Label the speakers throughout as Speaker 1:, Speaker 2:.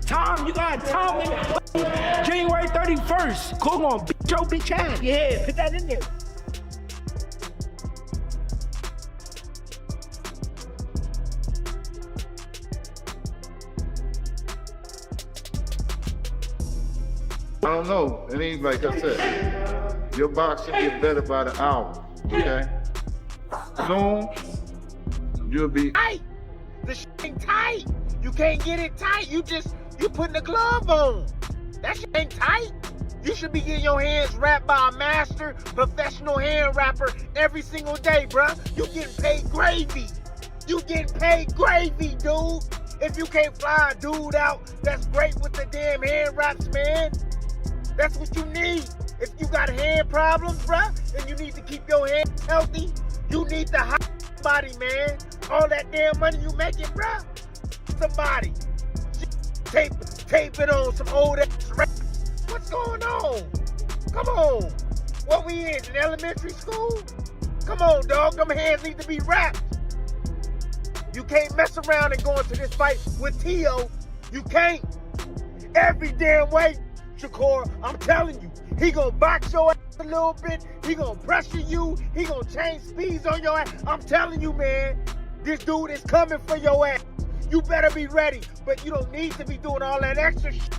Speaker 1: Tom, you got Tom in January 31st. Come on, beat your bitch ass. Yeah, put that in there.
Speaker 2: I don't know. It ain't like I said. Your boxing get better by the hour, okay? Soon, you'll be
Speaker 1: tight. The shit ain't tight. You can't get it tight. You putting the glove on. That shit ain't tight. You should be getting your hands wrapped by a master professional hand wrapper every single day, bruh. You getting paid gravy. You getting paid gravy, dude. If you can't fly a dude out, that's great with the damn hand wraps, man. That's what you need. If you got hand problems, bruh, and you need to keep your hands healthy, you need the hot body, man. All that damn money you making, bruh. Somebody tape it on some old ass rap. What's going on? Come on. What we in elementary school? Come on, dog. Them hands need to be wrapped. You can't mess around and go into this fight with Teo. You can't. Every damn way, Shakur, I'm telling you, he gonna box your ass a little bit. He gonna pressure you. He gonna change speeds on your ass. I'm telling you, man, this dude is coming for your ass. You better be ready, but you don't need to be doing all that extra shit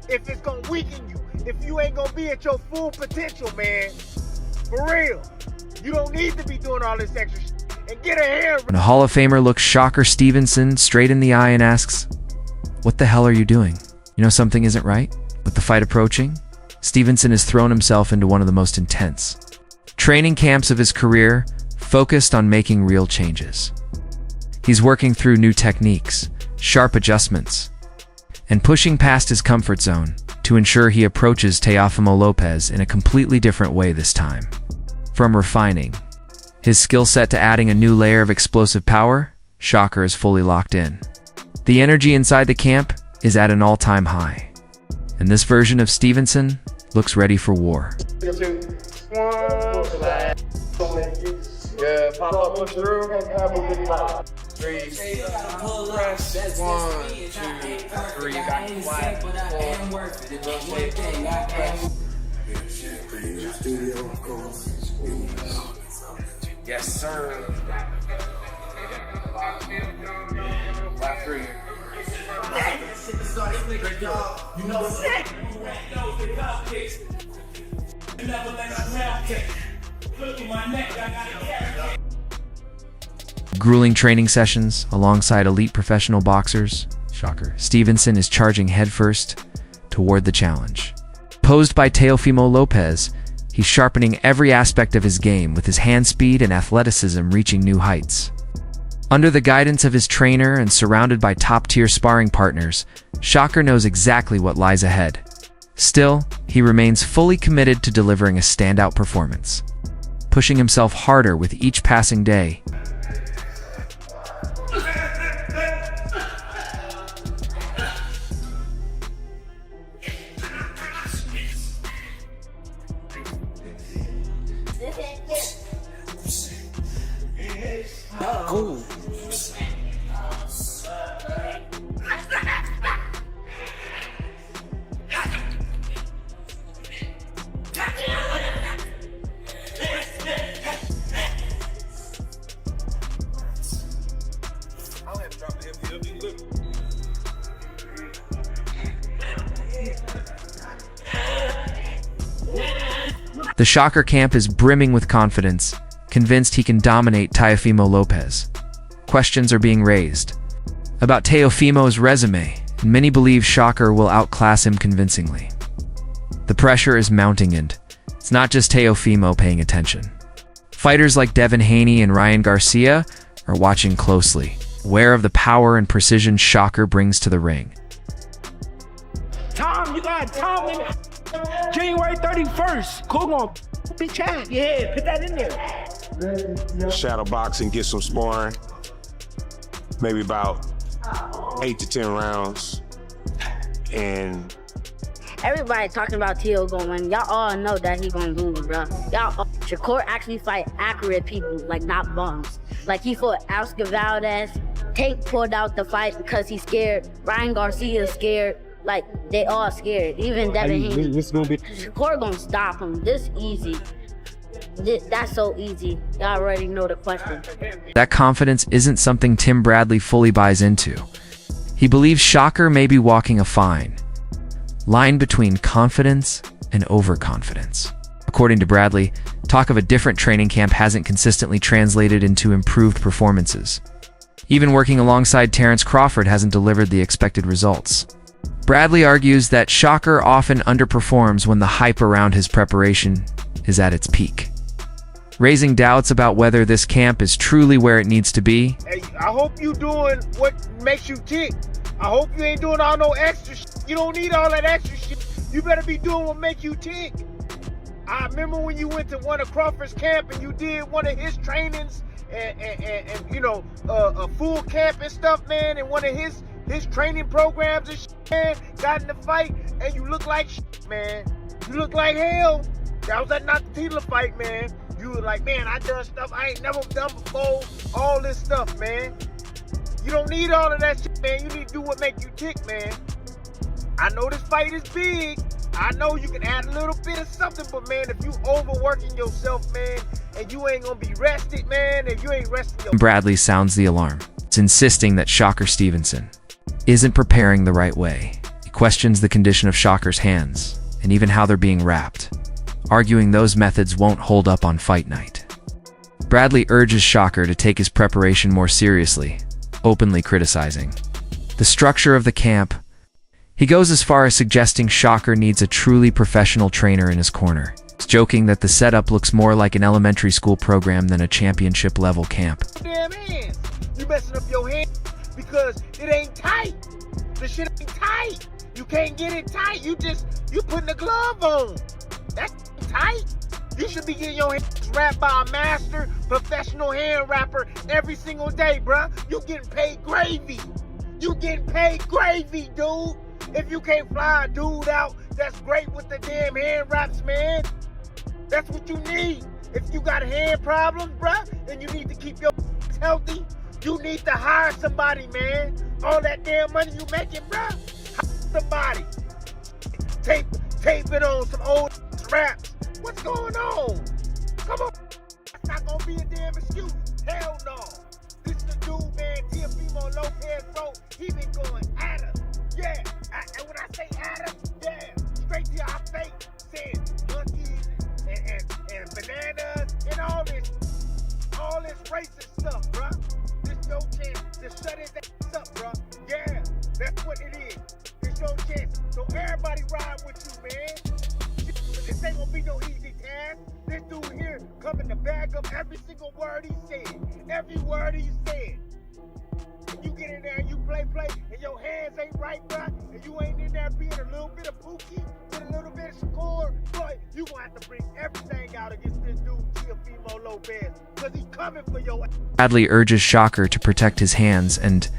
Speaker 1: if it's gonna weaken you. If you ain't gonna be at your full potential, man. For real. You don't need to be doing all this extra shit. And get a hair.
Speaker 3: And a Hall of Famer looks Shakur Stevenson straight in the eye and asks, "What the hell are you doing? You know something isn't right?" With the fight approaching, Stevenson has thrown himself into one of the most intense training camps of his career, focused on making real changes. He's working through new techniques, sharp adjustments, and pushing past his comfort zone to ensure he approaches Teofimo Lopez in a completely different way this time. From refining his skill set to adding a new layer of explosive power, Shakur is fully locked in. The energy inside the camp is at an all-time high, and this version of Stevenson looks ready for war.
Speaker 2: yeah, pop up, push through. 3, press, 1, 2, 3, back flat, 4, yes, sir. Last 3.
Speaker 1: You know what's that?
Speaker 3: Grueling training sessions alongside elite professional boxers, Shakur Stevenson is charging headfirst toward the challenge. Posed by Teofimo Lopez, he's sharpening every aspect of his game with his hand speed and athleticism reaching new heights. Under the guidance of his trainer and surrounded by top-tier sparring partners, Shakur knows exactly what lies ahead. Still, he remains fully committed to delivering a standout performance, pushing himself harder with each passing day.
Speaker 1: Cool.
Speaker 3: The Shakur camp is brimming with confidence, convinced he can dominate Teofimo Lopez. Questions are being raised about Teofimo's resume, and many believe Shakur will outclass him convincingly. The pressure is mounting, and it's not just Teofimo paying attention. Fighters like Devin Haney and Ryan Garcia are watching closely, aware of the power and precision Shakur brings to the ring.
Speaker 1: Tom, you got Tom in January 31st. Come on, bitch ass. Yeah, put that in there.
Speaker 4: Shadow box and get some sparring. Maybe about 8 to 10 rounds. And
Speaker 5: everybody talking about Teo gonna win. Y'all all know that he gonna lose, bro. Shakur actually fight accurate people, like not bums. Like he fought Oscar Valdez, Tank pulled out the fight because he's scared. Ryan Garcia is scared. Like, they all scared. Even Devin Haney. Shakur gonna stop him. This easy. That's so easy. Y'all already know the question.
Speaker 3: That confidence isn't something Tim Bradley fully buys into. He believes Shakur may be walking a fine line between confidence and overconfidence. According to Bradley, talk of a different training camp hasn't consistently translated into improved performances. Even working alongside Terrence Crawford hasn't delivered the expected results. Bradley argues that Shakur often underperforms when the hype around his preparation is at its peak, raising doubts about whether this camp is truly where it needs to be.
Speaker 1: Hey, I hope you doing what makes you tick. I hope you ain't doing all no extra shit. You don't need all that extra shit. You better be doing what make you tick. I remember when you went to one of Crawford's camp and you did one of his trainings and you know, a full camp and stuff, man, and one of his training programs and shit, man, got in the fight, and you look like shit, man. You look like hell. That was that Nakathila fight, man. You were like, man, I done stuff I ain't never done before. All this stuff, man. You don't need all of that shit, man. You need to do what make you tick, man. I know this fight is big. I know you can add a little bit of something, but man, if you overworking yourself, man, and you ain't gonna be rested, man, and you ain't resting your...
Speaker 3: Bradley sounds the alarm. It's insisting that Shakur Stevenson isn't preparing the right way. He questions the condition of Shakur's hands and even how they're being wrapped, arguing those methods won't hold up on fight night. Bradley urges Shakur to take his preparation more seriously, openly criticizing the structure of the camp. He goes as far as suggesting Shakur needs a truly professional trainer in his corner, joking that the setup looks more like an elementary school program than a championship-level camp.
Speaker 1: Damn hands. You messing up your hands because it ain't tight. The shit ain't tight. You can't get it tight. You putting a glove on. That's tight. You should be getting your hands wrapped by a master professional hand wrapper every single day, bruh. You getting paid gravy. You getting paid gravy, dude. If you can't fly a dude out, that's great with the damn hand wraps, man. That's what you need. If you got hand problems, bruh, and you need to keep your healthy, you need to hire somebody, man. All that damn money you making, bruh, hire somebody. Tape it on some old wraps. What's going on? Come on. That's not gonna be a damn excuse. Hell no. This is the dude, man, Teofimo Lopez, bro. He been going at us. Yeah. And when I say at us, yeah, straight to our face, saying monkeys and bananas and all this racist stuff, bruh. This your chance to shut his ass up, bruh. Yeah, that's what it is. It's your chance. So everybody ride with you, man. This ain't gonna be no easy task. This dude here coming to bag up every single word he said. Every word he said. And you get in there and you play, and your hands ain't right, bruh, and you ain't in there being a little bit of Pookie, with a little bit of Shakur, boy, you gonna have to bring everything out against this dude, Teofimo Lopez, because he's coming for your ass.
Speaker 3: Bradley urges Shakur to protect his hands and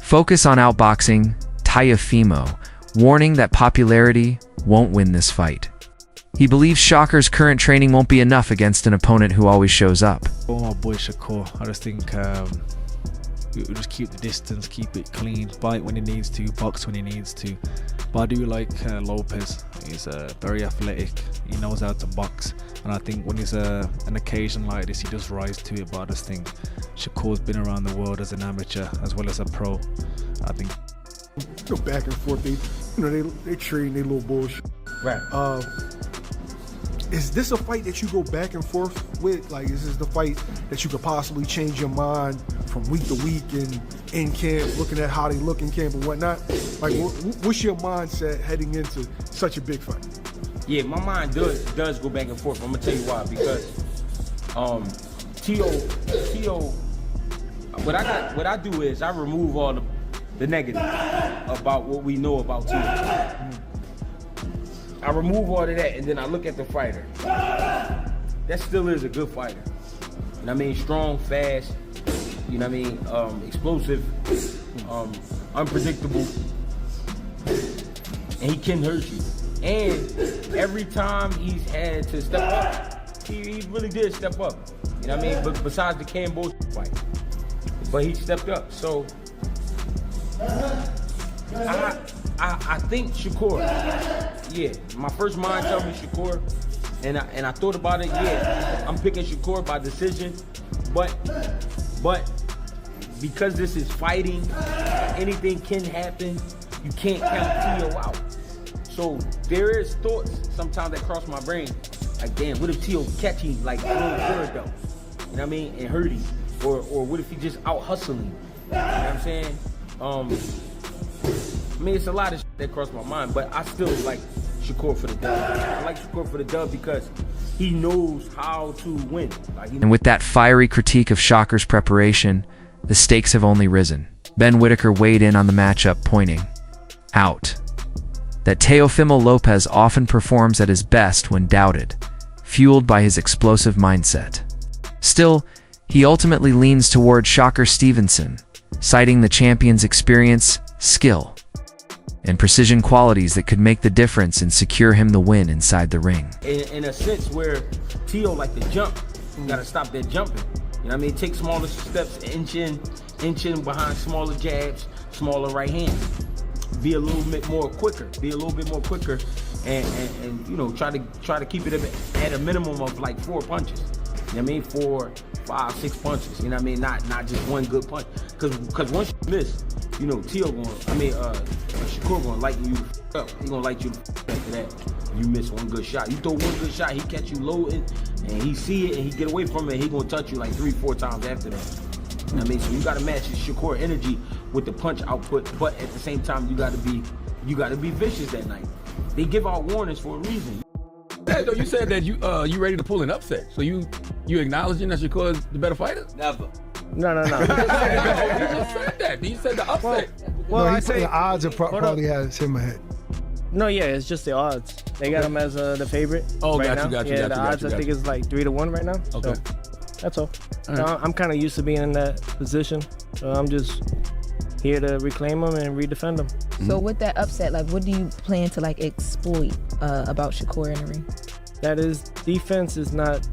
Speaker 3: focus on outboxing Teofimo, warning that popularity won't win this fight. He believes Shakur's current training won't be enough against an opponent who always shows up.
Speaker 6: Oh, my boy Shakur, I just think we'll just keep the distance, keep it clean, bite when he needs to, box when he needs to. But I do like Lopez. He's very athletic, he knows how to box, and I think when there's an occasion like this, he does rise to it. But I just think Shakur's been around the world as an amateur as well as a pro. I think
Speaker 7: go back and forth. They trading their little bullshit.
Speaker 1: Right.
Speaker 7: Is this a fight that you go back and forth with? Like, is this the fight that you could possibly change your mind from week to week and in camp, looking at how they look in camp and whatnot? Like, what's your mindset heading into such a big fight?
Speaker 8: Yeah, my mind does go back and forth. I'm gonna tell you why. Because Teo, what I do is I remove all the negative about what we know about Teo. I remove all of that, and then I look at the fighter. That still is a good fighter. You know what I mean? Strong, fast, you know what I mean? Explosive, unpredictable, and he can hurt you. And every time he's had to step up, he really did step up. You know what I mean? But besides the Cambodia fight, but he stepped up. So I think Shakur. Yeah, my first mind told me Shakur, and I thought about it. Yeah, I'm picking Shakur by decision, but because this is fighting, anything can happen. You can't count Teo out. So there is thoughts sometimes that cross my brain, like, damn, what if Teo catch him like third though? You know what I mean? And hurt him, or what if he just out hustling? You know what I'm saying? I mean, it's a lot of shit that crossed my mind, but I still like Shakur for the dub. I like Shakur for the dub because he knows how to win.
Speaker 3: And with that fiery critique of Shakur's preparation, the stakes have only risen. Ben Whitaker weighed in on the matchup, pointing out that Teofimo Lopez often performs at his best when doubted, fueled by his explosive mindset. Still, he ultimately leans toward Shakur Stevenson, citing the champion's experience, skill, and precision qualities that could make the difference and secure him the win inside the ring.
Speaker 8: In a sense where Teo like to jump, you gotta stop that jumping. You know what I mean? Take smaller steps, inch in behind smaller jabs, smaller right hands. Be a little bit more quicker. And you know, try to keep it at a minimum of like 4 punches. You know what I mean? 4, 5, 6 punches. You know what I mean? Not just one good punch. Cause once you miss, you know, Shakur gonna light you up. He gonna light you after that. You miss one good shot. You throw one good shot, he catch you low and he see it and he get away from it. He gonna touch you like 3, 4 times after that. You know what I mean? So you gotta match Shakur energy with the punch output, but at the same time you gotta be vicious that night. They give out warnings for a reason.
Speaker 9: You said that you ready to pull an upset. So you acknowledging that Shakur is the better fighter?
Speaker 10: Never.
Speaker 11: No.
Speaker 9: You just said that. You said the upset.
Speaker 11: Well,
Speaker 7: no,
Speaker 11: I say
Speaker 7: the odds are probably has him ahead.
Speaker 11: No, yeah, it's just the odds. They got him as the favorite.
Speaker 9: Oh,
Speaker 11: right
Speaker 9: got you.
Speaker 11: Yeah, the odds I think is like 3-1 right now.
Speaker 9: Okay.
Speaker 11: So that's all.
Speaker 9: All right.
Speaker 11: I'm kind of used to being in that position, so I'm just here to reclaim them and redefend them.
Speaker 12: So with that upset, like, what do you plan to like exploit about Shakur in the ring?
Speaker 11: That his defense is not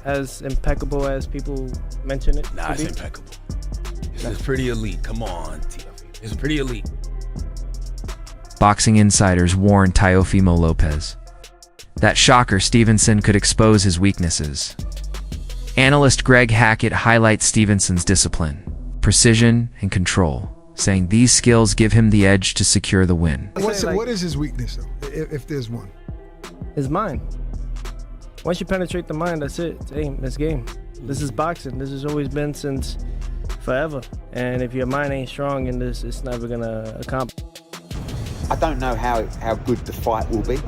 Speaker 11: as impeccable as people mention it.
Speaker 9: Nah, it's impeccable. It's pretty elite. Come on, Teofimo. It's pretty elite.
Speaker 3: Boxing insiders warn Teofimo Lopez that Shakur Stevenson could expose his weaknesses. Analyst Greg Hackett highlights Stevenson's discipline, precision, and control, saying these skills give him the edge to secure the win.
Speaker 7: What is his weakness, though, if there's one?
Speaker 11: His mind. Once you penetrate the mind, that's it. It's game. This is boxing. This has always been since forever. And if your mind ain't strong in this, it's never gonna accomplish.
Speaker 10: I don't know how good the fight will be,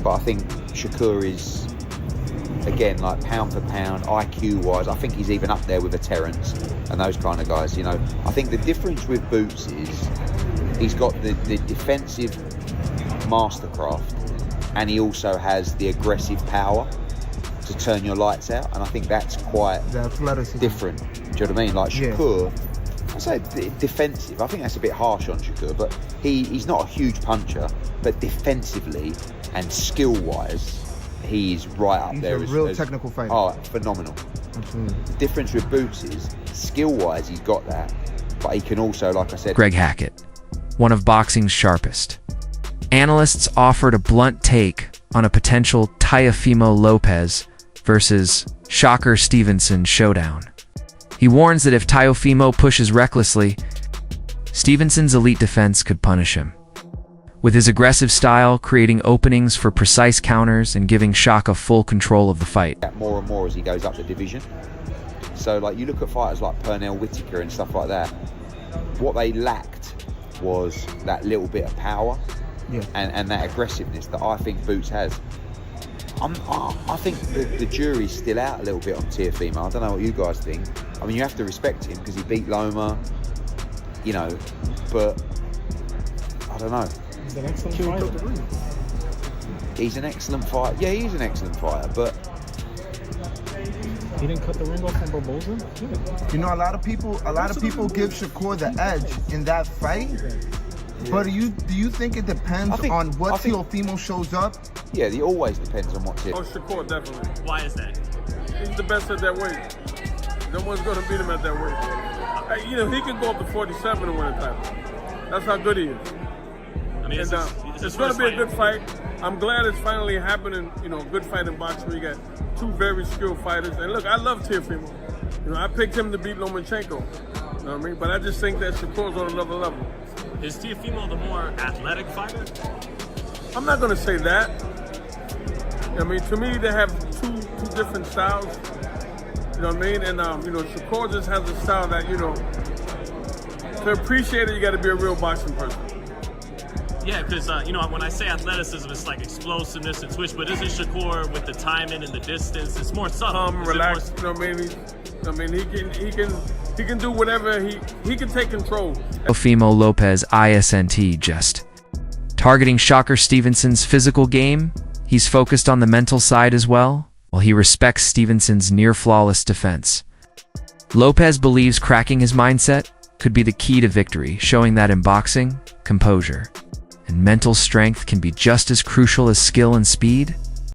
Speaker 10: but I think Shakur is, again, like pound for pound, IQ-wise, I think he's even up there with a Terrence and those kind of guys, you know. I think the difference with Boots is he's got the defensive mastercraft and he also has the aggressive power to turn your lights out, and I think that's quite different. Do you know what I mean? Like Shakur, I say defensive, I think that's a bit harsh on Shakur, but he's not a huge puncher, but defensively and skill-wise, he's right up there.
Speaker 13: He's a real technical fighter.
Speaker 10: Oh, phenomenal.
Speaker 13: Absolutely.
Speaker 10: The difference with Boots is, skill-wise, he's got that, but he can also, like I said...
Speaker 3: Greg Hackett, one of boxing's sharpest. Analysts offered a blunt take on a potential Teofimo Lopez versus Shakur Stevenson showdown. He warns that if Teofimo pushes recklessly, Stevenson's elite defense could punish him, with his aggressive style creating openings for precise counters and giving Shaka full control of the fight.
Speaker 10: More and more as he goes up the division. So like you look at fighters like Pernell Whitaker and stuff like that, what they lacked was that little bit of power and that aggressiveness that I think Boots has. I think the jury's still out a little bit on Teofimo. I don't know what you guys think. I mean, you have to respect him because he beat Loma, you know, but I don't know.
Speaker 6: He's an excellent fighter.
Speaker 10: He's an excellent fighter. Yeah, he's an excellent fighter, but
Speaker 6: he didn't cut the ring off from Barboza.
Speaker 13: You know, a lot of people give Shakur the edge in that fight. But do you think it depends on what Teofimo shows up?
Speaker 10: Yeah, it always depends on what Teofimo.
Speaker 14: Oh, Shakur, definitely.
Speaker 15: Why is that?
Speaker 14: He's the best at that weight. No one's going to beat him at that weight. You know, he can go up to 47 and win a title. That's how good he is.
Speaker 15: I mean,
Speaker 14: it's going to be a good fight. I'm glad it's finally happening. You know, good fight in boxing. We got two very skilled fighters. And look, I love Teofimo. You know, I picked him to beat Lomachenko. You know what I mean? But I just think that Shakur's on another level.
Speaker 15: Is Teofimo the more athletic fighter?
Speaker 14: I'm not going to say that. I mean, to me, they have two different styles. You know what I mean? And, you know, Shakur just has a style that, you know, to appreciate it, you got to be a real boxing person.
Speaker 15: Yeah, because, you know, when I say athleticism, it's like explosiveness and twitch, but isn't Shakur with the timing and the distance, it's more subtle.
Speaker 14: Relax, you know what I mean? He can do whatever, he can take control.
Speaker 3: Teofimo Lopez ISNT just targeting Shakur Stevenson's physical game. He's focused on the mental side as well, while he respects Stevenson's near-flawless defense. Lopez believes cracking his mindset could be the key to victory, showing that in boxing, composure and mental strength can be just as crucial as skill and speed.